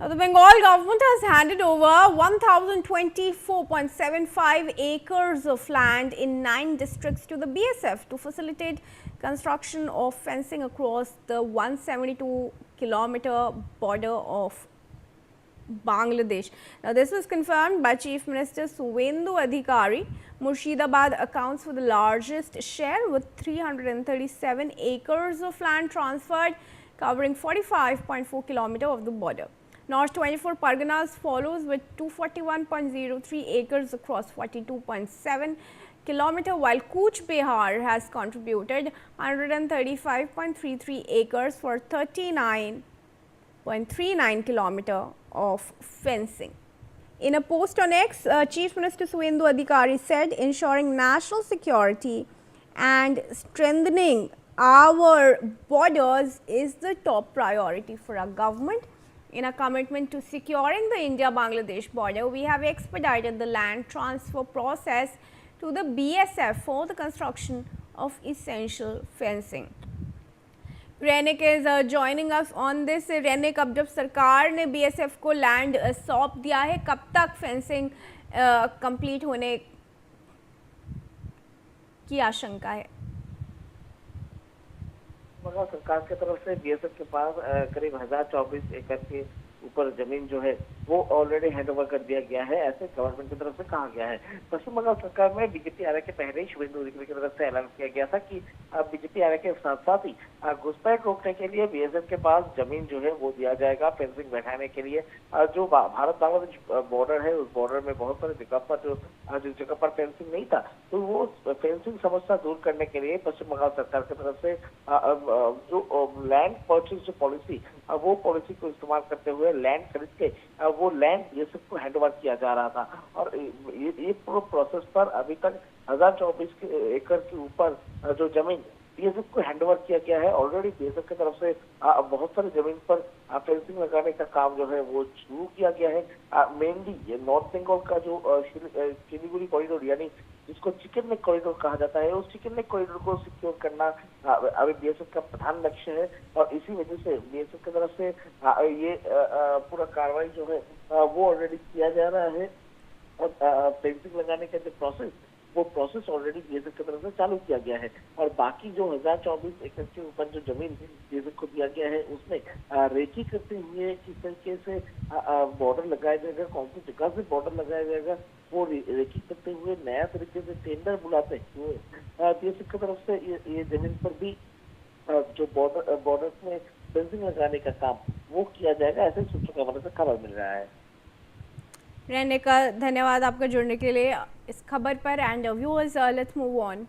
The Bengal government has handed over 1,024.75 acres of land in 9 districts to the BSF to facilitate construction of fencing across the 172-kilometer border of Bangladesh. Now, this was confirmed by Chief Minister Suvendu Adhikari. Murshidabad accounts for the largest share with 337 acres of land transferred, covering 45.4 kilometers of the border. North 24 Parganas follows with 241.03 acres across 42.7 kilometers, while Cooch Behar has contributed 135.33 acres for 39.39 kilometers of fencing. In a post on X, Chief Minister Suvendu Adhikari said, ensuring national security and strengthening our borders is the top priority for our government. In a commitment to securing the India-Bangladesh border, we have expedited the land transfer process to the BSF for the construction of essential fencing. Renik is joining us on this. Renik, अब जब सरकार ने BSF को land सौंप दिया है, कब तक फेंसिंग कंप्लीट होने की आशंका है? बंगाल सरकार की तरफ से बीएसएफ के पास करीब 1024 एकड़ के ऊपर जमीन जो है वो ऑलरेडी हैंडओवर कर दिया गया है, ऐसे गवर्नमेंट की तरफ से कहा गया है। पश्चिम बंगाल सरकार में बीजेपी आने के पहले ही शुभेंदु अधिकारी की तरफ से ऐलान किया गया था कि बीजेपी आने के साथ साथ ही घुसपैठ रोकने के लिए बीएसएफ के पास जमीन जो है वो दिया जाएगा फेंसिंग बैठाने के लिए। जो भारत बांग्लादेश बॉर्डर है उस बॉर्डर में बहुत सारी जगह पर जिस जगह पर फेंसिंग नहीं था तो वो फेंसिंग समस्या दूर करने के लिए पश्चिम बंगाल सरकार की तरफ से जो लैंड परचेज जो पॉलिसी वो पॉलिसी को इस्तेमाल करते हुए लैंड खरीद के वो लैंड बीएसएफ को हैंडओवर किया जा रहा था। और ये पूरे प्रोसेस पर अभी तक 1024 एकड़ के ऊपर जो जमीन बीएसएफ को हैंडओवर किया गया है। ऑलरेडी बीएसएफ की तरफ से बहुत सारी जमीन पर फेंसिंग लगाने का काम जो है वो शुरू किया गया है। मेनली ये नॉर्थ बंगाल का जो सिलीगुड़ी कॉरिडोर यानी जिसको चिकन नेक कॉरिडोर कहा जाता है, उस चिकन नेक कॉरिडोर को सिक्योर करना अभी बीएसएफ का प्रधान लक्ष्य है। और इसी वजह से बीएसएफ की तरफ से ये पूरा कार्रवाई जो है वो ऑलरेडी किया जा रहा है। और फेंसिंग लगाने का जो प्रोसेस वो प्रोसेस ऑलरेडी बीएसएफ की तरफ से चालू किया गया है। और बाकी जो 1024 एकड़ के ऊपर जो जमीन बीएसएफ को दिया गया है उसमें रेकी करते हुए किस तरीके से बॉर्डर लगाया जाएगा, कौन सी जगह से बॉर्डर लगाया जाएगा, वो रेकी करते हुए नया तरीके से टेंडर बुलाते हुए बीएसएफ की तरफ से ये जमीन पर भी जो बॉर्डर में फेंसिंग लगाने का काम वो किया जाएगा, ऐसे सूत्रों के हवाले से खबर मिल रहा है। रहने का धन्यवाद आपका जुड़ने के लिए इस खबर पर। And viewers, let's move on.